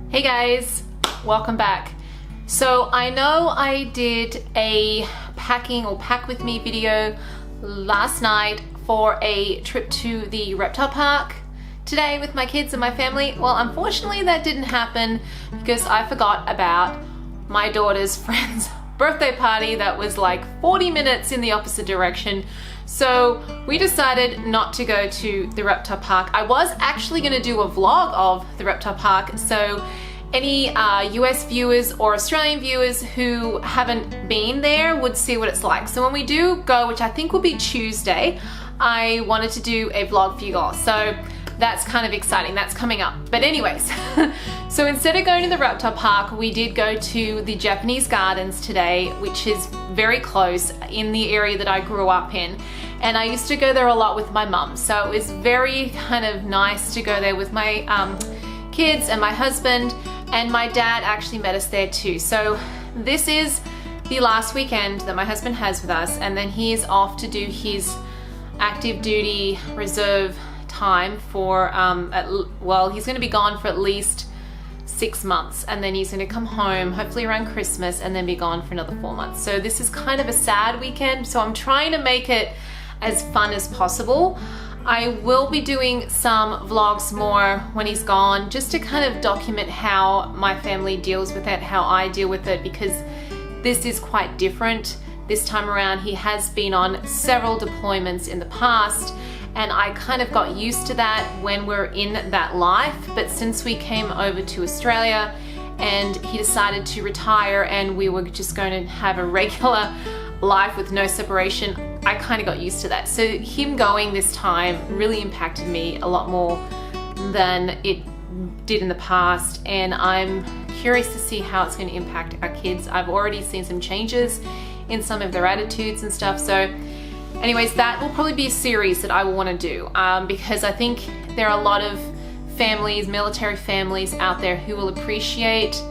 Hey guys, welcome back. So I know I did a packing or pack with me video last night for a trip to the reptile park today with my kids and my family. Well, unfortunately that didn't happen because I forgot about my daughter's friend's birthday party that was like 40 minutes in the opposite direction. So we decided not to go to the reptile park. I was actually going to do a vlog of the reptile park, so any US viewers or Australian viewers who haven't been there would see what it's like. So when we do go, which I think will be Tuesday, I wanted to do a vlog for you all. So that's kind of exciting. That's coming up. But anyways, so instead of going to the reptile park, we did go to the Japanese gardens today, which is very close in the area that I grew up in. And I used to go there a lot with my mum. So it was very kind of nice to go there with my kids and my husband, and my dad actually met us there too. So this is the last weekend that my husband has with us, and then he is off to do his active duty reserve time for, well, he's going to be gone for at least 6 months, and then he's going to come home hopefully around Christmas and then be gone for another 4 months. So this is kind of a sad weekend, so I'm trying to make it as fun as possible. I will be doing some vlogs more when he's gone, just to kind of document how my family deals with it, how I deal with it, because this is quite different this time around. He has been on several deployments in the past, and I kind of got used to that when we're in that life. But since we came over to Australia and he decided to retire and we were just going to have a regular life with no separation, I kind of got used to that. So him going this time really impacted me a lot more than it did in the past, and I'm curious to see how it's going to impact our kids. I've already seen some changes in some of their attitudes and stuff. So anyways, that will probably be a series that I will want to do, because I think there are a lot of families, military families out there who will appreciate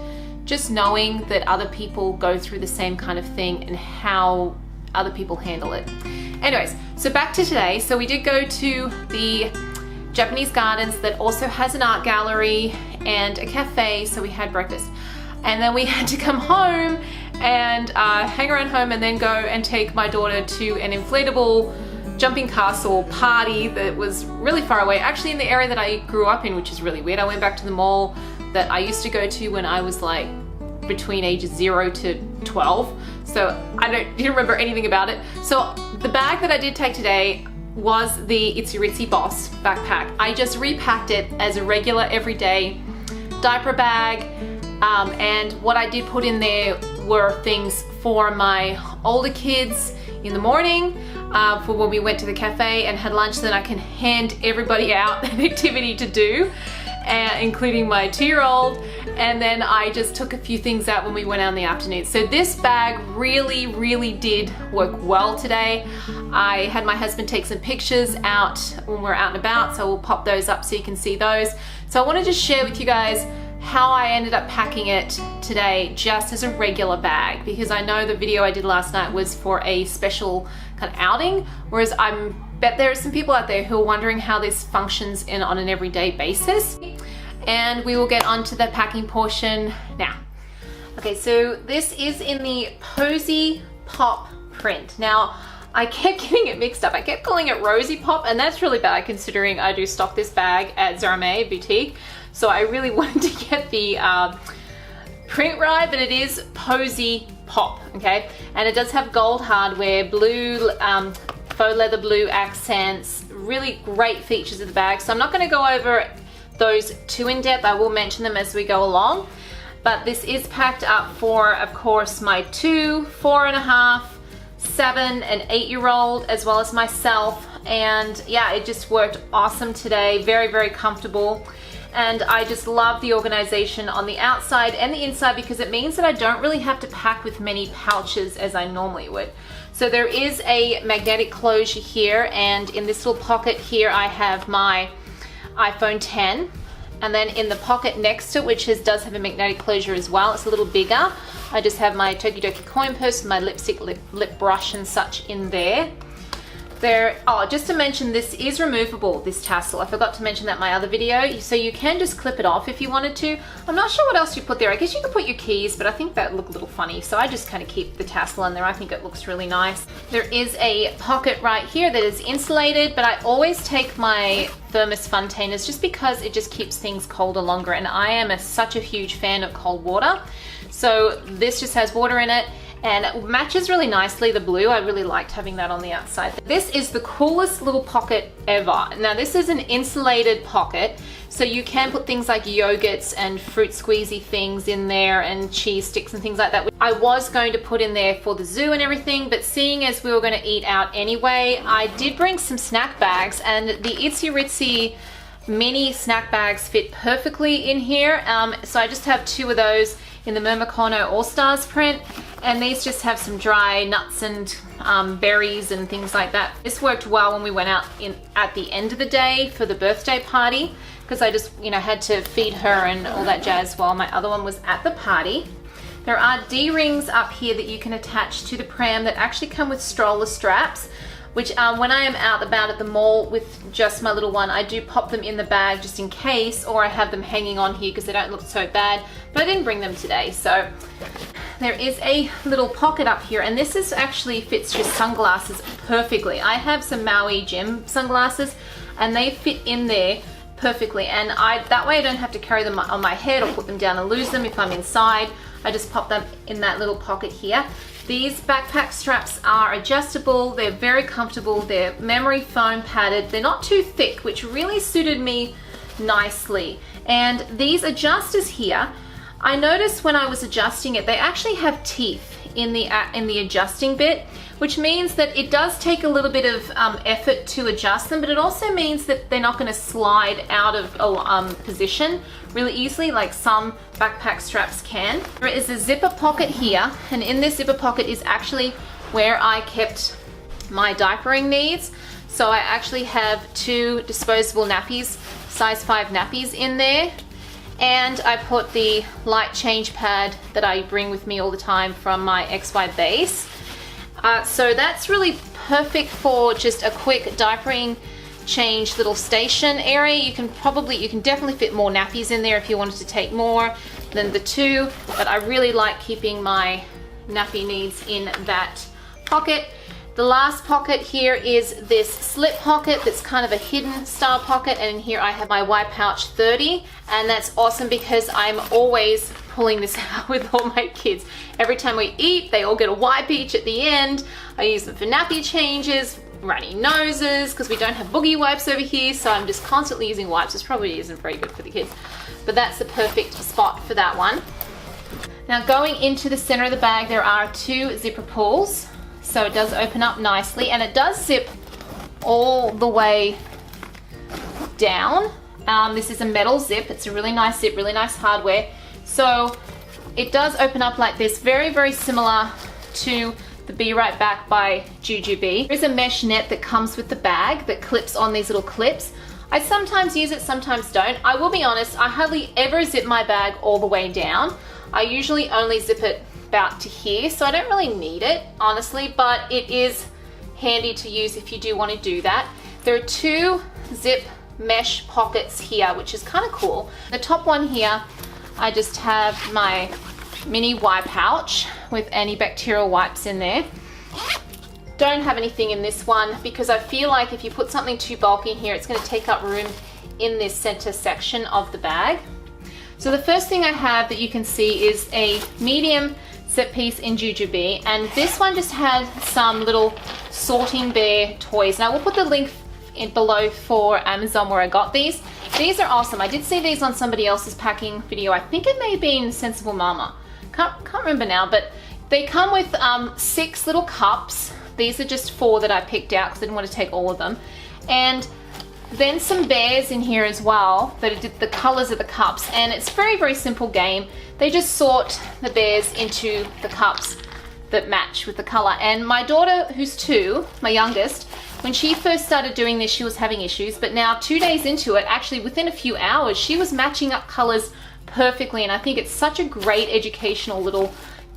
just knowing that other people go through the same kind of thing and how other people handle it. Anyways, so back to today. So we did go to the Japanese gardens that also has an art gallery and a cafe, so we had breakfast. And then we had to come home and hang around home and then go and take my daughter to an inflatable jumping castle party that was really far away, actually in the area that I grew up in, which is really weird. I went back to the mall that I used to go to when I was like between ages 0 to 12. So I didn't remember anything about it. So the bag that I did take today was the Ritzy Boss backpack. I just repacked it as a regular everyday diaper bag. And what I did put in there were things for my older kids in the morning, for when we went to the cafe and had lunch, so that I can hand everybody out an activity to do, including my 2-year-old. And then I just took a few things out when we went out in the afternoon. So this bag really did work well today. I had my husband take some pictures out when we're out and about, so we'll pop those up so you can see those. So I want to just share with you guys how I ended up packing it today just as a regular bag, because I know the video I did last night was for a special kind of outing, whereas I bet there are some people out there who are wondering how this functions on an everyday basis. And we will get onto the packing portion now. Okay, so this is in the Posy Pop print. Now, I kept getting it mixed up. I kept calling it Rosy Pop, and that's really bad considering I do stock this bag at Zarame Boutique. So I really wanted to get the print right, but it is Posy Pop, okay? And it does have gold hardware, blue, faux leather blue accents, really great features of the bag. So I'm not gonna go over those too in depth. I will mention them as we go along. But this is packed up for, of course, my 2, 4.5, 7, and 8-year-old, as well as myself. And yeah, it just worked awesome today. Very comfortable. And I just love the organization on the outside and the inside, because it means that I don't really have to pack with many pouches as I normally would. So there is a magnetic closure here, and in this little pocket here I have my iPhone 10, and then in the pocket next to it, which does have a magnetic closure as well, it's a little bigger, I just have my Tokidoki coin purse, my lipstick, lip brush and such in there. Oh, just to mention, this is removable, this tassel. I forgot to mention that in my other video. So you can just clip it off if you wanted to. I'm not sure what else you put there. I guess you could put your keys, but I think that looked a little funny. So I just kind of keep the tassel in there. I think it looks really nice. There is a pocket right here that is insulated, but I always take my thermos funtainers just because it just keeps things colder longer. And I am such a huge fan of cold water. So this just has water in it. And it matches really nicely the blue. I really liked having that on the outside. This is the coolest little pocket ever. Now this is an insulated pocket, so you can put things like yogurts and fruit squeezy things in there and cheese sticks and things like that. I was going to put in there for the zoo and everything, but seeing as we were going to eat out anyway, I did bring some snack bags, and the Itsy Ritzy mini snack bags fit perfectly in here. So I just have 2 of those in the Mermicono All Stars print, and these just have some dry nuts and berries and things like that. This worked well when we went out at the end of the day for the birthday party, because I just, you know, had to feed her and all that jazz while my other one was at the party. There are D-rings up here that you can attach to the pram that actually come with stroller straps, which when I am out about at the mall with just my little one, I do pop them in the bag just in case, or I have them hanging on here because they don't look so bad, but I didn't bring them today. So there is a little pocket up here, and this is actually fits your sunglasses perfectly. I have some Maui gym sunglasses, and they fit in there perfectly, and that way I don't have to carry them on my head or put them down and lose them if I'm inside. I just pop them in that little pocket here. These backpack straps are adjustable, they're very comfortable, they're memory foam padded, they're not too thick, which really suited me nicely. And these adjusters here, I noticed when I was adjusting it, they actually have teeth in the adjusting bit, which means that it does take a little bit of effort to adjust them, but it also means that they're not going to slide out of position really easily like some backpack straps can. There is a zipper pocket here, and in this zipper pocket is actually where I kept my diapering needs. So I actually have 2 disposable nappies, size 5 nappies in there, and I put the light change pad that I bring with me all the time from my XY base. So that's really perfect for just a quick diapering change little station area. You can definitely fit more nappies in there if you wanted to take more than the 2, but I really like keeping my nappy needs in that pocket. The last pocket here is this slip pocket that's kind of a hidden style pocket, and in here I have my Y Pouch 30, and that's awesome because I'm always pulling this out with all my kids. Every time we eat, they all get a wipe each at the end. I use them for nappy changes, runny noses, because we don't have boogie wipes over here, so I'm just constantly using wipes. This probably isn't very good for the kids, but that's the perfect spot for that one. Now going into the center of the bag, there are 2 zipper pulls. So it does open up nicely, and it does zip all the way down. This is a metal zip. It's a really nice zip, really nice hardware. So it does open up like this, very, very similar to the Be Right Back by Jujube. There's a mesh net that comes with the bag that clips on these little clips. I sometimes use it, sometimes don't. I will be honest, I hardly ever zip my bag all the way down. I usually only zip it about to here, so I don't really need it, honestly, but it is handy to use if you do want to do that. There are 2 zip mesh pockets here, which is kind of cool. The top one here, I just have my mini Y pouch with antibacterial wipes in there. Don't have anything in this one because I feel like if you put something too bulky in here, it's going to take up room in this center section of the bag. So the first thing I have that you can see is a medium set piece in Jujube, and this one just had some little sorting bear toys. Now we'll put the link in below for Amazon where I got these. These are awesome. I did see these on somebody else's packing video. I think it may have been Sensible Mama. Can't remember now, but they come with 6 little cups. These are just 4 that I picked out because I didn't want to take all of them. And then some bears in here as well that did the colors of the cups, and it's a very, very simple game. They just sort the bears into the cups that match with the color. And my daughter, who's 2, my youngest, when she first started doing this, she was having issues, but now 2 days into it, actually within a few hours, she was matching up colors perfectly. And I think it's such a great educational little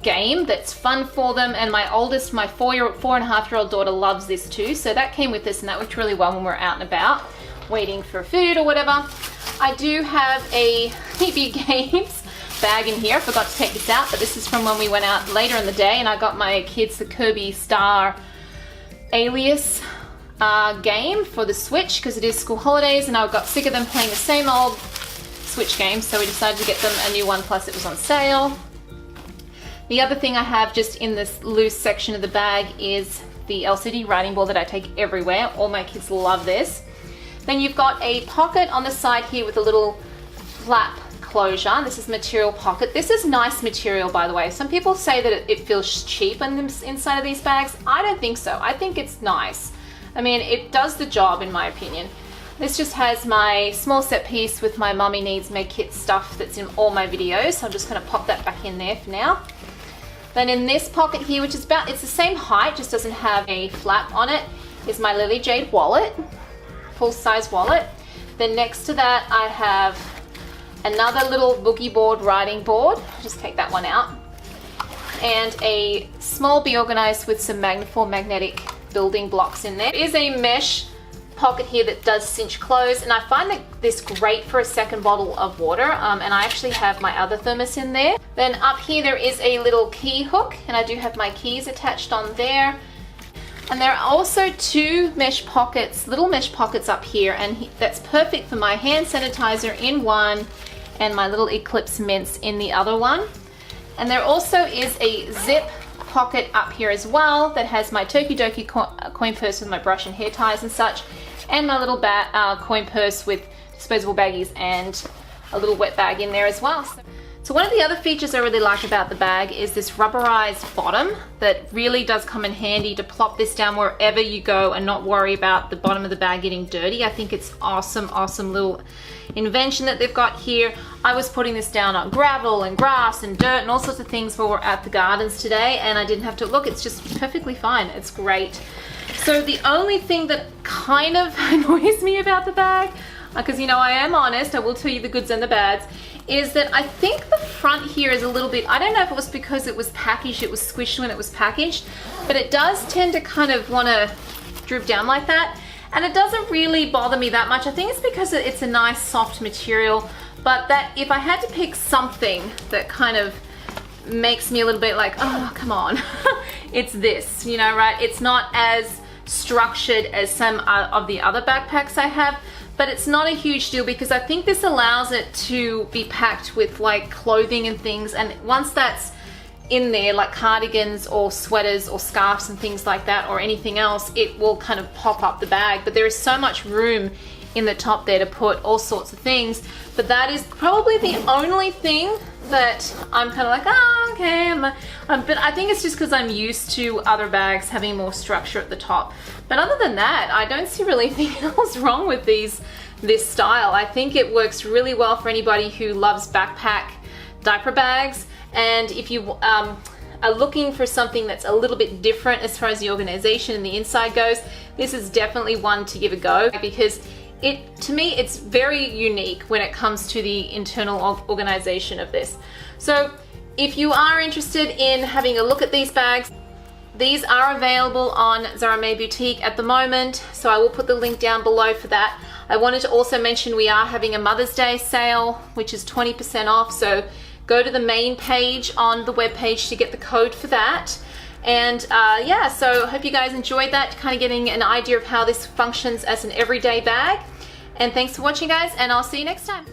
game that's fun for them, and my oldest, my 4.5-year-old daughter loves this too, so that came with this and that worked really well when we're out and about waiting for food or whatever. I do have a BB Games bag in here. I forgot to take this out, but this is from when we went out later in the day and I got my kids the Kirby Star Alias game for the Switch because it is school holidays and I got sick of them playing the same old Switch games, so we decided to get them a new one, plus it was on sale. The other thing I have just in this loose section of the bag is the LCD writing board that I take everywhere. All my kids love this. Then you've got a pocket on the side here with a little flap closure. This is material pocket. This is nice material, by the way. Some people say that it feels cheap on the inside of these bags. I don't think so. I think it's nice. I mean, it does the job in my opinion. This just has my small set piece with my Mummy Needs Make Kit stuff that's in all my videos. So I'm just going to pop that back in there for now. Then in this pocket here, which is it's the same height, just doesn't have a flap on it, is my Lily Jade wallet, full-size wallet. Then next to that, I have another little boogie board writing board. Just take that one out. And a small Be Organized with some magnetic building blocks in there. There is a mesh pocket here that does cinch close, and I find that this great for a second bottle of water, and I actually have my other thermos in there. Then up here there is a little key hook, and I do have my keys attached on there. And there are also two mesh pockets, little mesh pockets up here, and that's perfect for my hand sanitizer in one and my little Eclipse mints in the other one. And there also is a zip pocket up here as well that has my Tokidoki coin purse with my brush and hair ties and such, and my little coin purse with disposable baggies and a little wet bag in there as well. So one of the other features I really like about the bag is this rubberized bottom that really does come in handy to plop this down wherever you go and not worry about the bottom of the bag getting dirty. I think it's awesome little invention that they've got here. I was putting this down on gravel and grass and dirt and all sorts of things while we're at the gardens today, and I didn't have to look. It's just perfectly fine. It's great. So the only thing that kind of annoys me about the bag, because you know I am honest, I will tell you the goods and the bads, is that I think the front here is a little bit, I don't know if it was because it was packaged, it was squished when it was packaged, but it does tend to kind of want to droop down like that. And it doesn't really bother me that much. I think it's because it's a nice soft material, but that if I had to pick something that kind of makes me a little bit like, oh, come on, it's this, you know, right? It's not as structured as some of the other backpacks I have, but it's not a huge deal because I think this allows it to be packed with like clothing and things, and once that's in there, like cardigans or sweaters or scarves and things like that, or anything else, it will kind of pop up the bag. But there is so much room in the top there to put all sorts of things, but that is probably the only thing that I'm kind of like, oh, okay, but I think it's just because I'm used to other bags having more structure at the top. But other than that, I don't see really anything else wrong with this style. I think it works really well for anybody who loves backpack diaper bags, and if you are looking for something that's a little bit different as far as the organization and the inside goes, this is definitely one to give a go, because to me, it's very unique when it comes to the internal organization of this. So if you are interested in having a look at these bags, these are available on Zara May Boutique at the moment, so I will put the link down below for that. I wanted to also mention we are having a Mother's Day sale, which is 20% off, so go to the main page on the webpage to get the code for that. And yeah, so I hope you guys enjoyed that, kind of getting an idea of how this functions as an everyday bag. And thanks for watching, guys, and I'll see you next time.